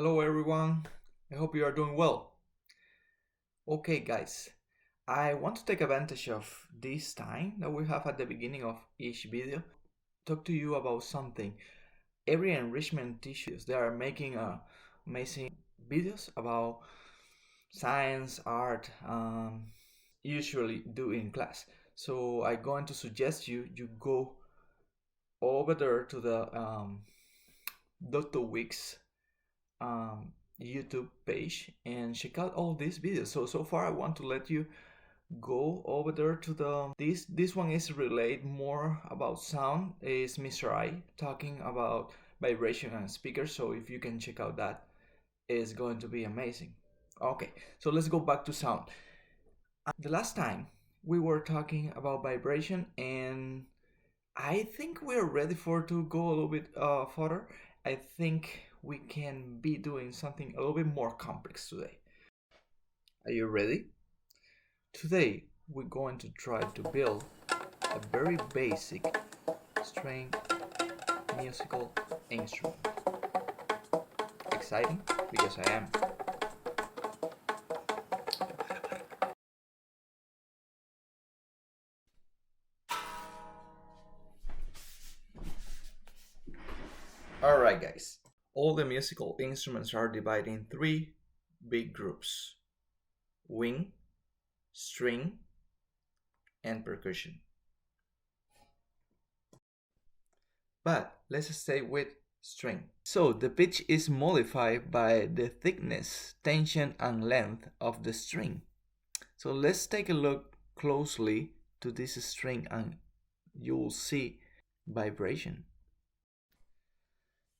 Hello everyone, I hope you are doing well. Okay guys, I want to take advantage of this time that we have at the beginning of each video, talk to you about something. Every enrichment teachers, they are making amazing videos about science, art, usually do in class. So I'm going to suggest you go over there to the Dr. Weeks um, YouTube page and check out all these videos. So far I want to let you go over there to the this one is related more about sound, is Mr. I talking about vibration and speakers, so if you can check out that, it's going to be amazing. Okay, so let's go back to sound. The last time we were talking about vibration, and I think we're ready for to go a little bit further. I think we can be doing something a little bit more complex today. Are you ready? Today we're going to try to build a very basic string musical instrument. Exciting? Because I am. Alright guys, all the musical instruments are divided in three big groups: wind, string, and percussion. But let's stay with string. So the pitch is modified by the thickness, tension, and length of the string. So let's take a look closely to this string and you will see vibration.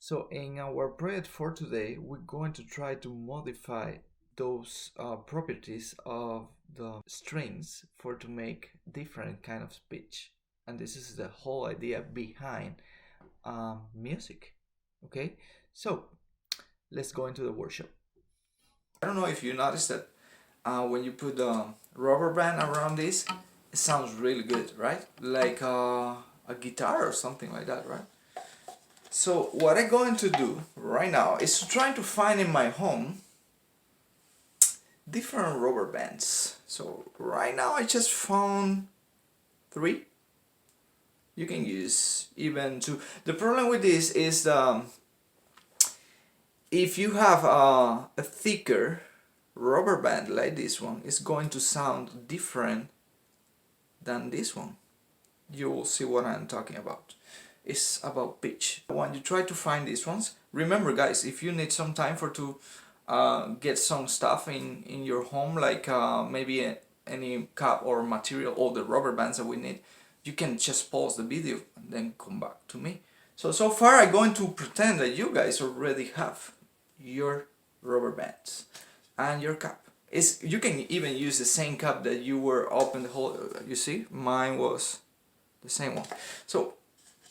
So in our project for today, we're going to try to modify those properties of the strings for to make different kind of pitch. And this is the whole idea behind music. Okay, so let's go into the workshop. I don't know if you noticed that when you put the rubber band around this, it sounds really good, right? Like a guitar or something like that, right? So what I'm going to do right now is trying to find in my home different rubber bands. So right now I just found 3. You can use even 2. The problem with this is if you have a thicker rubber band like this one, it's going to sound different than this one. You will see what I'm talking about. It's about pitch. When you try to find these ones, remember guys, if you need some time for to get some stuff in your home, like maybe any cap or material, all the rubber bands that we need, you can just pause the video and then come back to me. So far I'm going to pretend that you guys already have your rubber bands and your cap. You can even use the same cap that you were open the whole, you see, mine was the same one. So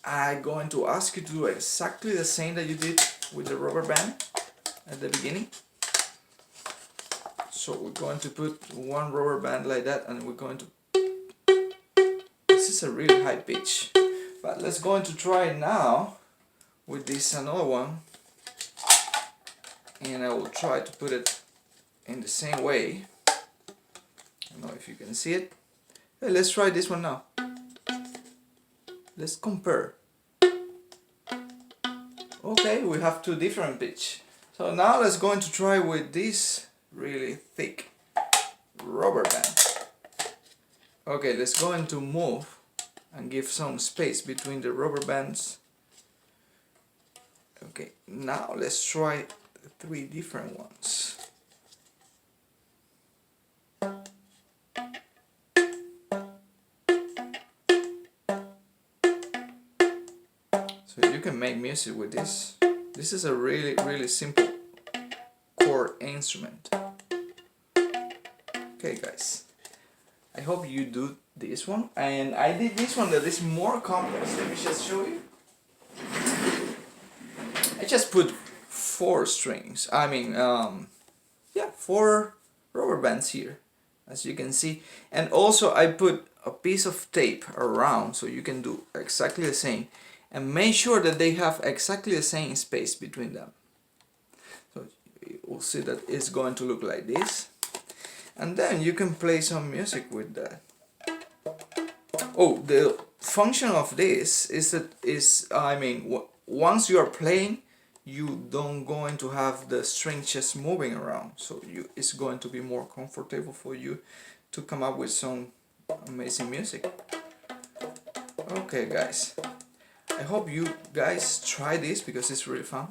I'm going to ask you to do exactly the same that you did with the rubber band at the beginning. So we're going to put one rubber band like that, and we're going to, this is a really high pitch, but let's go to try it now with this another one, and I will try to put it in the same way. I don't know if you can see it. Hey, let's try this one now. Let's compare. Okay, we have 2 different pitch. So now let's go to try with this really thick rubber band. Okay, let's go into move and give some space between the rubber bands. Okay, now let's try 3 different ones. So you can make music with this. This is a really simple chord instrument. Okay guys, I hope you do this one, and I did this one that is more complex. Let me just show you. I just put 4 strings, I mean 4 rubber bands here, as you can see, and also I put a piece of tape around so you can do exactly the same, and make sure that they have exactly the same space between them. So we'll see that it's going to look like this, and then you can play some music with that. Oh, the function of this is that once you are playing, you don't going to have the strings just moving around, so it's going to be more comfortable for you to come up with some amazing music. Okay guys, I hope you guys try this because it's really fun.